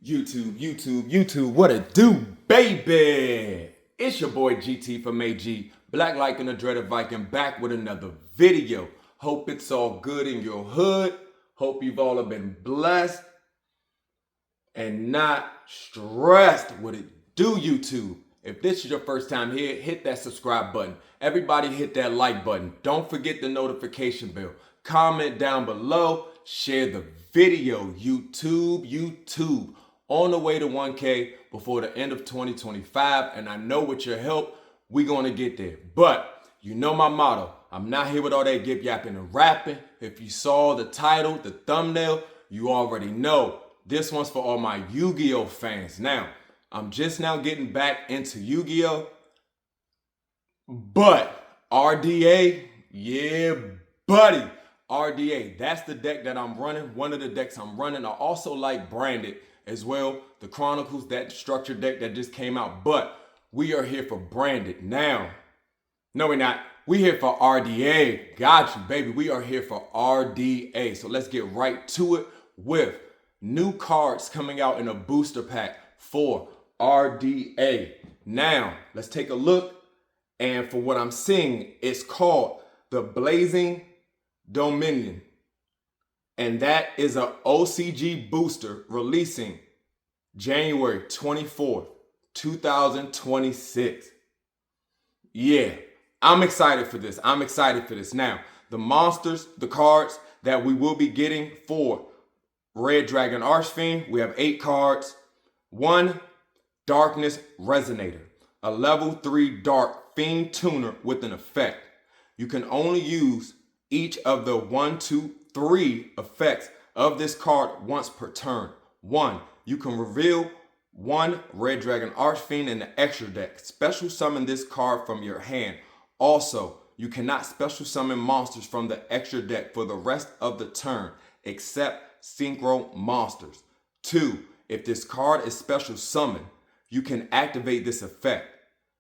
YouTube, what it do, baby? It's your boy GT from AG, BlackLycan the Dreaded Viking, back with another video. Hope it's all good in your hood. Hope you've all been blessed and not stressed. What it do, YouTube? If this is your first time here, hit that subscribe button. Everybody hit that like button. Don't forget the notification bell. Comment down below. Share the video. YouTube. On the way to 1K before the end of 2025. And I know with your help, we're going to get there. But you know my motto. I'm not here with all that yip yapping and rapping. If you saw the title, the thumbnail, you already know. This one's for all my Yu-Gi-Oh fans. Now, I'm just now getting back into Yu-Gi-Oh! But RDA, yeah, buddy. RDA, that's the deck that I'm running. One of the decks I'm running. I also like Branded as well. The Chronicles, that structured deck that just came out. But we are here for Branded. Now, no, we're not. We're here for RDA. Got you, baby. We are here for RDA. So let's get right to it with new cards coming out in a booster pack for RDA. Now, let's take a look. And for what I'm seeing, it's called the Blazing Dominion. And that is a OCG booster releasing January 24th, 2026. Yeah, I'm excited for this. Now, the monsters, the cards that we will be getting for Red Dragon Archfiend, we have 8 cards. 1, Darkness Resonator, a level 3 Dark Fiend Tuner with an effect. You can only use each of the 1, 2, 3 effects of this card once per turn. 1, you can reveal 1 Red Dragon Archfiend in the extra deck. Special summon this card from your hand. Also, you cannot special summon monsters from the extra deck for the rest of the turn, except synchro monsters. 2, if this card is special summoned, you can activate this effect.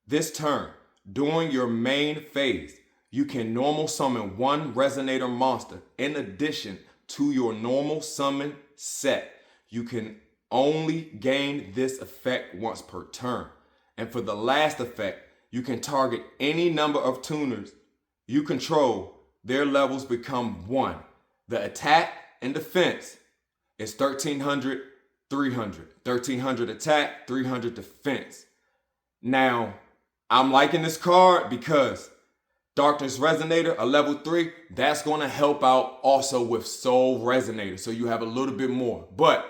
This turn, during your main phase, you can normal summon 1 Resonator monster in addition to your normal summon set. You can only gain this effect once per turn. And for the last effect, you can target any number of tuners you control. Their levels become 1. The attack and defense is 1300, 300. 1300 attack, 300 defense. Now, I'm liking this card because Darkness Resonator, a level 3, that's going to help out also with Soul Resonator. So you have a little bit more. But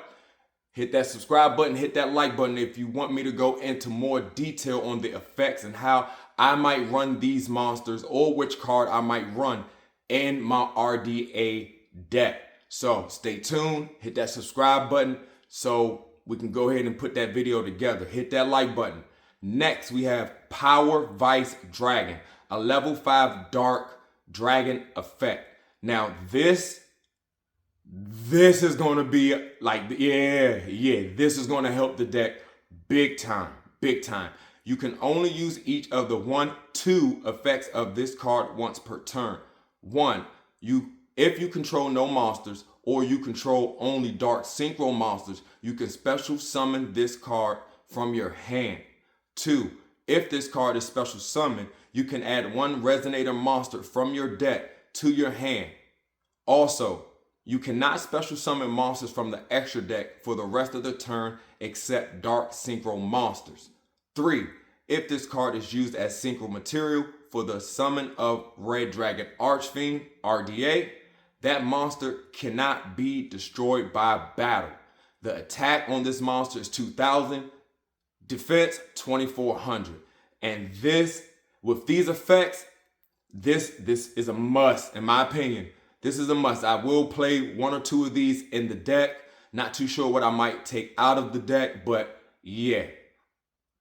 hit that subscribe button, hit that like button if you want me to go into more detail on the effects and how I might run these monsters or which card I might run in my RDA deck. So stay tuned, hit that subscribe button so we can go ahead and put that video together. Hit that like button. Next, we have Power Vice Dragon, a level 5 Dark Dragon effect. Now, this is going to be like, this is going to help the deck big time. You can only use each of the 1, 2 effects of this card once per turn. 1, if you control no monsters or you control only dark synchro monsters, you can special summon this card from your hand. 2, if this card is special summoned, you can add 1 Resonator monster from your deck to your hand. Also, you cannot special summon monsters from the extra deck for the rest of the turn except dark synchro monsters. 3, if this card is used as synchro material for the summon of Red Dragon Archfiend, RDA, that monster cannot be destroyed by battle. The attack on this monster is 2000, defense 2400. And this, with these effects, this is a must in my opinion. This is a must. I will play 1 or 2 of these in the deck. Not too sure what I might take out of the deck, but yeah.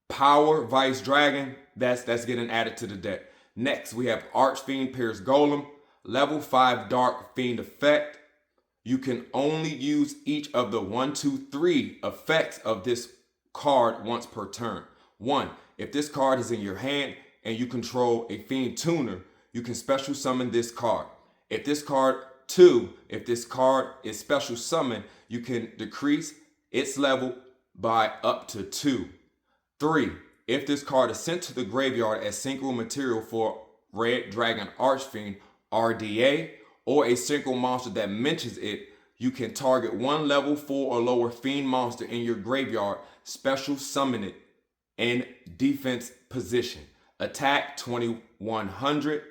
Power Vice Dragon, that's getting added to the deck. Next, we have Archfiend Pierce Golem, level 5 Dark Fiend effect. You can only use each of the 1, 2, 3 effects of this card once per turn. 1, if this card is in your hand and you control a Fiend Tuner, you can special summon this card. If this card is special summoned, you can decrease its level by up to 2. 3. If this card is sent to the graveyard as synchro material for Red Dragon Archfiend RDA or a synchro monster that mentions it, you can target one level 4 or lower fiend monster in your graveyard, special summon it in defense position. Attack 2100,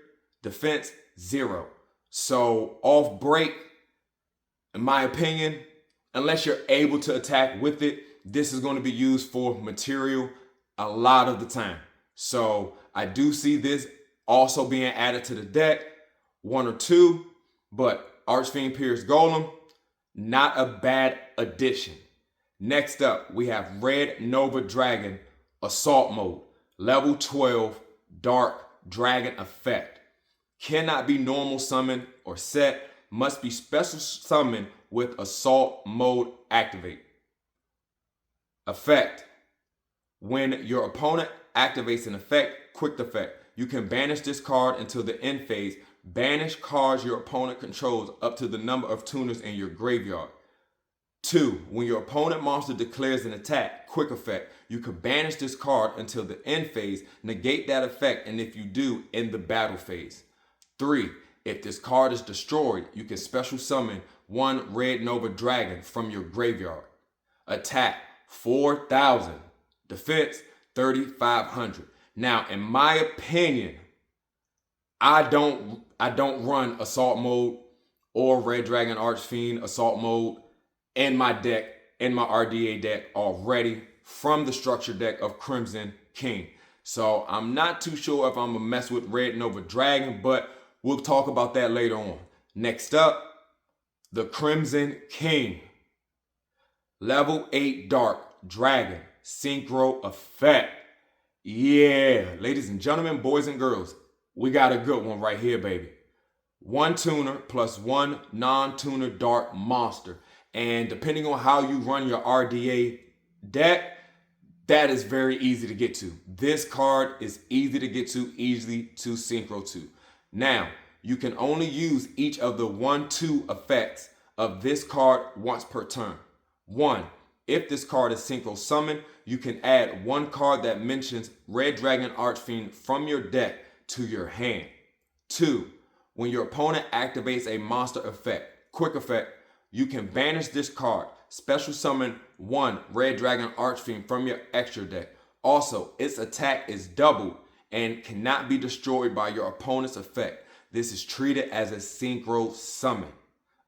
defense 0. So off break, in my opinion, unless you're able to attack with it, this is going to be used for material a lot of the time. So I do see this also being added to the deck, 1 or 2, but Archfiend Pierce Golem, not a bad addition. Next up, we have Red Nova Dragon Assault Mode, level 12, Dark Dragon effect. Cannot be normal summon or set, must be special summon with Assault Mode activate. Effect. When your opponent activates an effect, quick effect, you can banish this card until the end phase. Banish cards your opponent controls up to the number of tuners in your graveyard. 2. When your opponent monster declares an attack, quick effect, you can banish this card until the end phase, negate that effect, and if you do, end the battle phase. 3. If this card is destroyed, you can special summon one Red Nova Dragon from your graveyard. Attack 4,000. Defense 3,500. Now, in my opinion, I don't run Assault Mode or Red Dragon Archfiend Assault Mode in my deck, in my RDA deck already from the structure deck of Crimson King. So I'm not too sure if I'm gonna mess with Red Nova Dragon, but we'll talk about that later on. Next up, the Crimson King. Level 8 Dark Dragon Synchro effect. Yeah, ladies and gentlemen, boys and girls, we got a good one right here, baby. 1 tuner plus 1 non-tuner dark monster. And depending on how you run your RDA deck, that is very easy to get to. This card is easy to get to, easy to synchro to. Now, you can only use each of the 1-2 effects of this card once per turn. 1. If this card is synchro summoned, you can add 1 card that mentions Red Dragon Archfiend from your deck to your hand. 2. When your opponent activates a monster effect, quick effect, you can banish this card, special summon 1 Red Dragon Archfiend from your extra deck. Also, its attack is doubled and cannot be destroyed by your opponent's effect. This is treated as a synchro summon.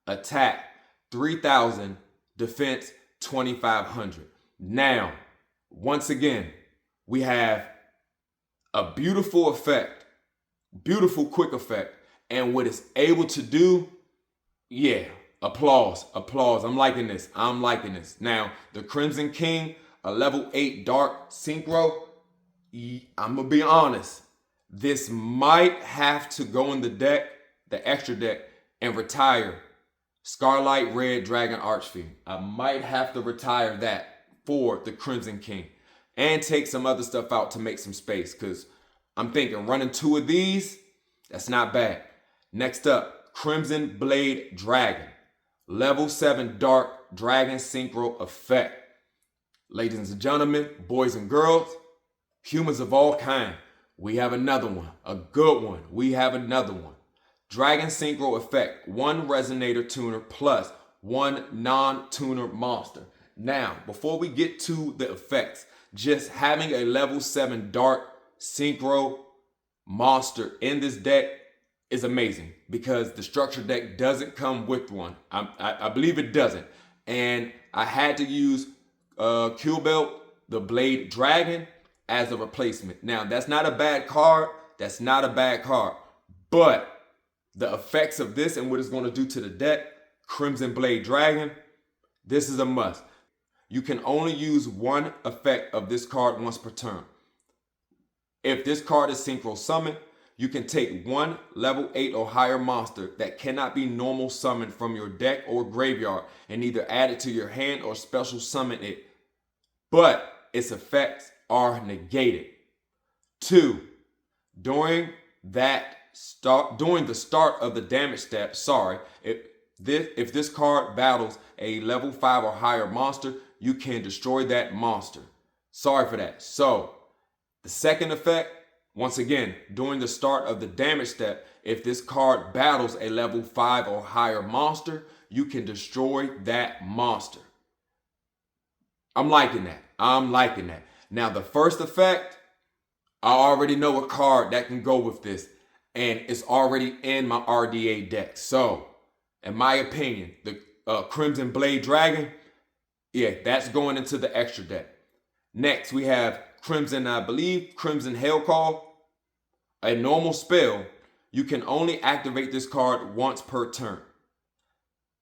Attack 3,000, defense 2,500. Now, once again, we have a beautiful effect, beautiful quick effect, and what it's able to do, yeah, applause. I'm liking this. Now, the Crimson King, a level 8 dark synchro, I'm gonna be honest, this might have to go in the deck, the extra deck, and retire Scarlet Red Dragon Archfiend. I might have to retire that for the Crimson King and take some other stuff out to make some space, because I'm thinking running 2 of these, that's not bad. Next up, Crimson Blade Dragon. Level 7 Dark Dragon Synchro Effect. Ladies and gentlemen, boys and girls, humans of all kind, we have another one, a good one. We have another one. Dragon Synchro Effect, 1 Resonator Tuner plus 1 non-tuner monster. Now, before we get to the effects, just having a level 7 Dark Synchro monster in this deck is amazing, because the structure deck doesn't come with one. I believe it doesn't. And I had to use Q-Belt, the Blade Dragon, as a replacement. Now, that's not a bad card. But the effects of this and what it's going to do to the deck, Crimson Blade Dragon, this is a must. You can only use 1 effect of this card once per turn. If this card is synchro summoned, you can take 1 level 8 or higher monster that cannot be normal summoned from your deck or graveyard and either add it to your hand or special summon it, but its effects are negated. 2. During the start of the damage step, if this card battles a level 5 or higher monster, you can destroy that monster. Sorry for that. So, the second effect, once again, during the start of the damage step, if this card battles a level 5 or higher monster, you can destroy that monster. I'm liking that. I'm liking that. Now, the first effect, I already know a card that can go with this, and it's already in my RDA deck. So, in my opinion, the Crimson Blade Dragon, yeah, that's going into the extra deck. Next, we have Crimson, I believe, Crimson Hellcall. A normal spell, you can only activate this card once per turn.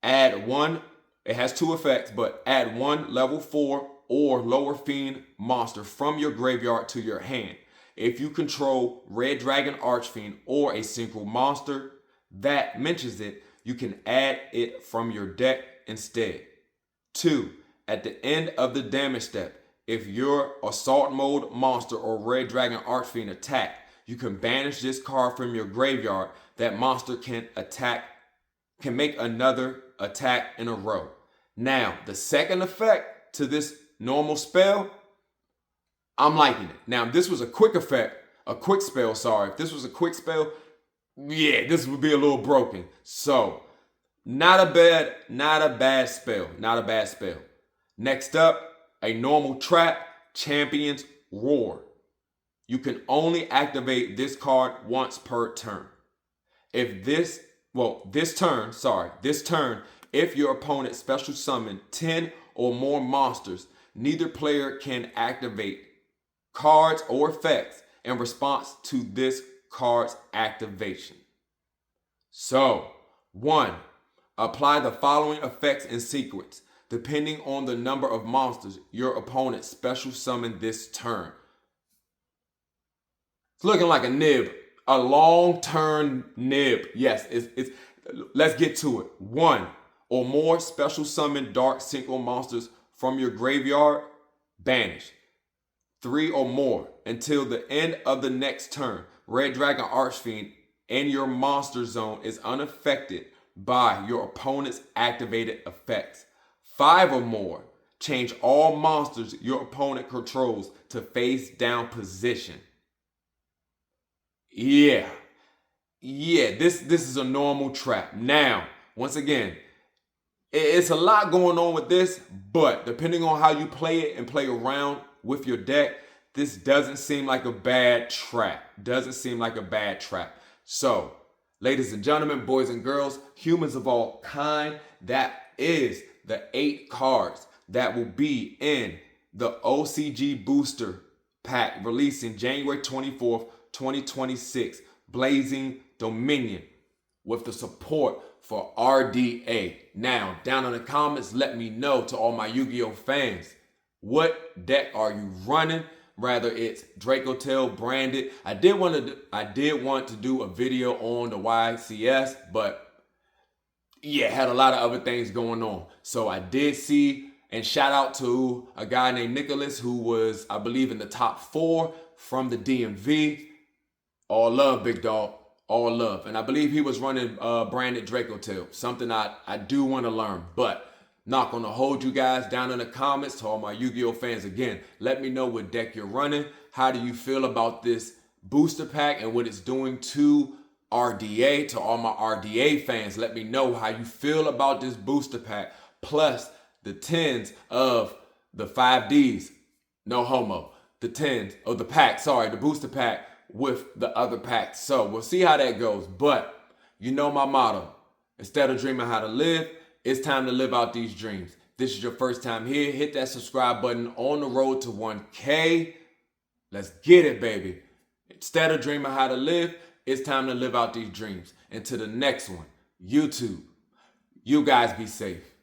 Add one, it has two effects, but add one level 4 or lower fiend monster from your graveyard to your hand. If you control Red Dragon Archfiend or a synchro monster that mentions it, you can add it from your deck instead. 2. At the end of the damage step, if your Assault Mode monster or Red Dragon Archfiend attack, you can banish this card from your graveyard. That monster can make another attack in a row. Now, the second effect to this normal spell, I'm liking it. Now, if this was a quick effect, a quick spell, sorry. If this was a quick spell, yeah, this would be a little broken. So, not a bad spell. Not a bad spell. Next up, a normal trap, Champion's Roar. You can only activate this card once per turn. This turn, if your opponent special summon 10 or more monsters, neither player can activate cards or effects in response to this card's activation. So, 1. Apply the following effects in sequence, depending on the number of monsters your opponent special summoned this turn. It's looking like a nib, a long-turn nib. Yes, let's get to it. 1 or more special summon dark synchro monsters from your graveyard, banish. 3 or more until the end of the next turn. Red Dragon Archfiend in your monster zone is unaffected by your opponent's activated effects. 5 or more, change all monsters your opponent controls to face down position. Yeah, this is a normal trap. Now, once again, it's a lot going on with this, but depending on how you play it and play around with your deck, this doesn't seem like a bad trap. So, ladies and gentlemen, boys and girls, humans of all kind, that is the 8 cards that will be in the OCG Booster Pack releasing January 24th, 2026, Blazing Dominion, with the support for RDA. Now, down in the comments, let me know, to all my Yu-Gi-Oh fans, what deck are you running? Rather it's Draco Tail branded. I did want to do a video on the YCS, but yeah, had a lot of other things going on. So I did see, and shout out to a guy named Nicholas who was, I believe, in the top 4 from the DMV. All love, big dog. All love. And I believe he was running branded Draco Tail. Something I do want to learn. But not going to hold you guys down in the comments. To all my Yu-Gi-Oh fans, again, let me know what deck you're running. How do you feel about this booster pack and what it's doing to RDA? To all my RDA fans, let me know how you feel about this booster pack. Plus the 10s of the 5Ds. No homo. The 10s of the pack. Sorry, the booster pack with the other packs. So we'll see how that goes. But you know my motto. Instead of dreaming how to live, it's time to live out these dreams. This is your first time here, hit that subscribe button. On the road to 1K. Let's get it, baby. Instead of dreaming how to live, it's time to live out these dreams. And to the next one, YouTube, you guys be safe.